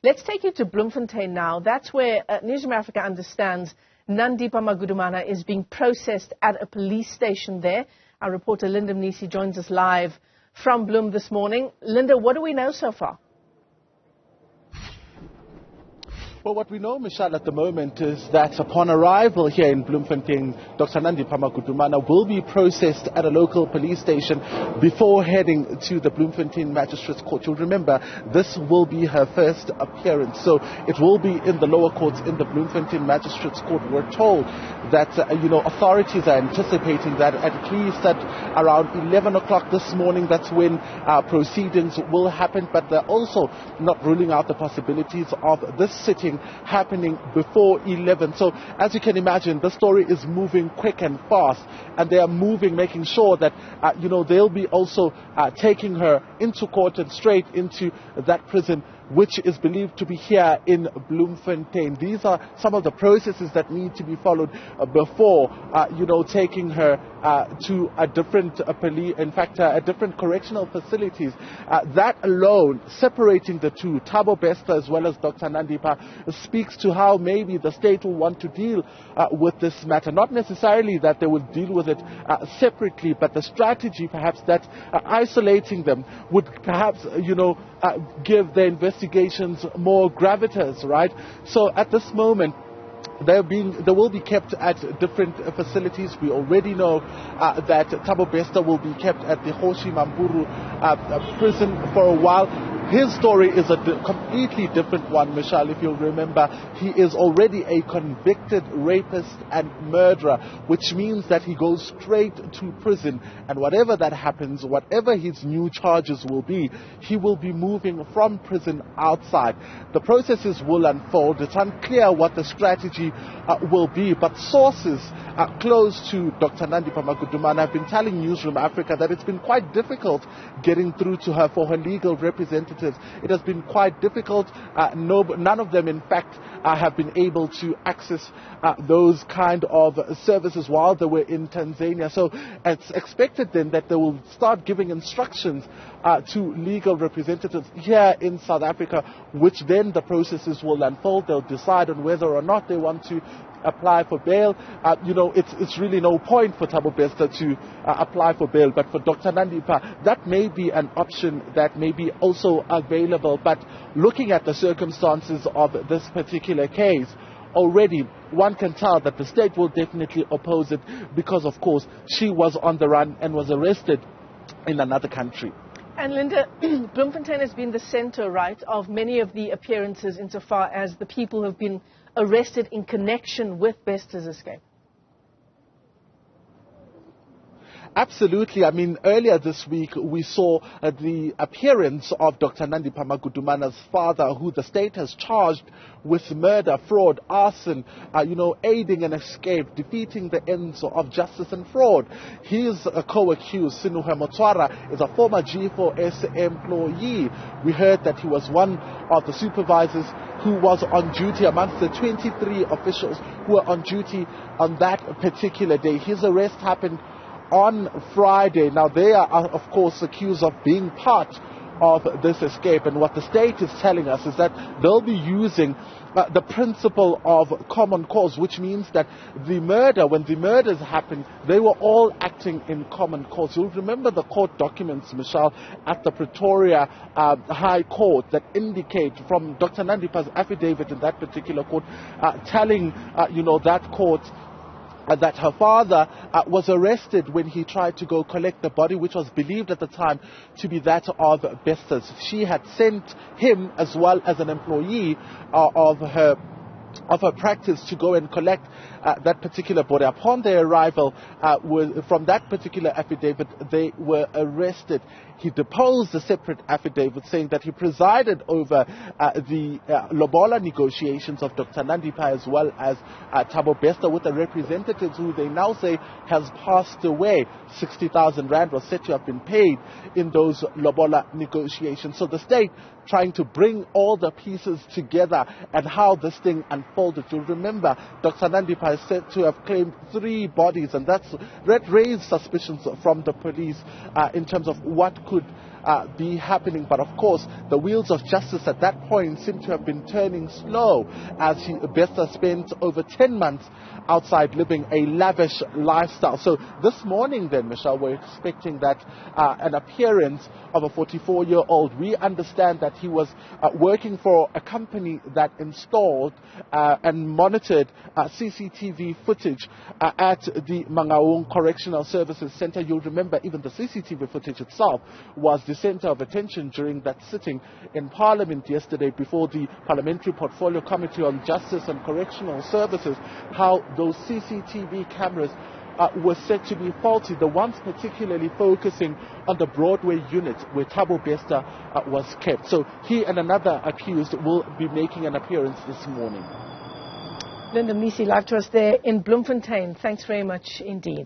Let's take you to Bloemfontein now. That's where Newzroom Afrika understands Nandipha Magudumana is being processed at a police station there. Our reporter Linda Mnisi joins us live from Bloem this morning. Linda, what do we know so far? Well, what we know, Michelle, at the moment is that upon arrival here in Bloemfontein, Dr. Nandipha Magudumana will be processed at a local police station before heading to the Bloemfontein Magistrates Court. You'll remember, this will be her first appearance, so it will be in the lower courts in the Bloemfontein Magistrates Court. We're told that, authorities are anticipating that at least at around 11 o'clock this morning, that's when proceedings will happen, but they're also not ruling out the possibilities of this sitting happening before 11. So as you can imagine, the story is moving quick and fast, and they are moving, making sure that they'll be also taking her into court and straight into that prison, which is believed to be here in Bloemfontein. These are some of the processes that need to be followed before, taking her to a different different correctional facilities. That alone, separating the two, Thabo Bester as well as Dr. Nandipha, speaks to how maybe the state will want to deal with this matter. Not necessarily that they would deal with it separately, but the strategy perhaps that isolating them would perhaps, give the investigations more gravitas, right? So at this moment, they will be kept at different facilities. We already know that Thabo Bester will be kept at the Hoshi Mampuru prison for a while. His story is a completely different one, Michelle. If you'll remember, he is already a convicted rapist and murderer, which means that he goes straight to prison. And whatever that happens, whatever his new charges will be, he will be moving from prison outside. The processes will unfold. It's unclear what the strategy will be, but sources close to Dr. Nandipha Magudumana have been telling Newzroom Afrika that it's been quite difficult getting through to her for her legal representatives. It has been quite difficult. None of them, in fact, have been able to access those kind of services while they were in Tanzania. So it's expected then that they will start giving instructions to legal representatives here in South Africa, which then the processes will unfold. They'll decide on whether or not they want to apply for bail. It's really no point for Thabo Bester to apply for bail, but for Dr. Nandipha, that may be an option that may be also available. But looking at the circumstances of this particular case, already one can tell that the state will definitely oppose it because, of course, she was on the run and was arrested in another country. And Linda, Bloemfontein has been the center, right, of many of the appearances insofar as the people who have been arrested in connection with Bester's escape. Absolutely. I mean, earlier this week, we saw the appearance of Dr. Nandipha Magudumana's father, who the state has charged with murder, fraud, arson, aiding an escape, defeating the ends of justice and fraud. His co-accused, Sinuhe Motswara, is a former G4S employee. We heard that he was one of the supervisors who was on duty amongst the 23 officials who were on duty on that particular day. His arrest happened on Friday. Now, they are, of course, accused of being part of this escape. And what the state is telling us is that they'll be using the principle of common cause, which means that when the murders happened, they were all acting in common cause. You'll remember the court documents, Michelle, at the Pretoria High Court that indicate from Dr. Nandipha's affidavit in that particular court, telling, that court that her father was arrested when he tried to go collect the body, which was believed at the time to be that of Bester's. She had sent him, as well as an employee of her practice, to go and collect that particular body. Upon their arrival, from that particular affidavit, they were arrested. He deposed a separate affidavit saying that he presided over the lobola negotiations of Dr. Nandipha as well as Thabo Bester with the representatives who they now say has passed away. 60,000 rand was said to have been paid in those lobola negotiations. So the state trying to bring all the pieces together and how this thing unfolded. You'll remember Dr. Nandipha is said to have claimed 3 bodies, and that raised suspicions from the police in terms of what could be happening. But of course, the wheels of justice at that point seem to have been turning slow, as Bester spent over 10 months outside living a lavish lifestyle. So this morning then, Michelle, we're expecting that an appearance of a 44-year-old. We understand that he was working for a company that installed and monitored CCTV footage at the Mangaung Correctional Services Center. You'll remember even the CCTV footage itself was the center of attention during that sitting in Parliament yesterday before the Parliamentary Portfolio Committee on Justice and Correctional Services, how those CCTV cameras were said to be faulty, the ones particularly focusing on the Broadway unit where Thabo Bester was kept. So he and another accused will be making an appearance this morning. Linda Mnisi, live to us there in Bloemfontein. Thanks very much indeed.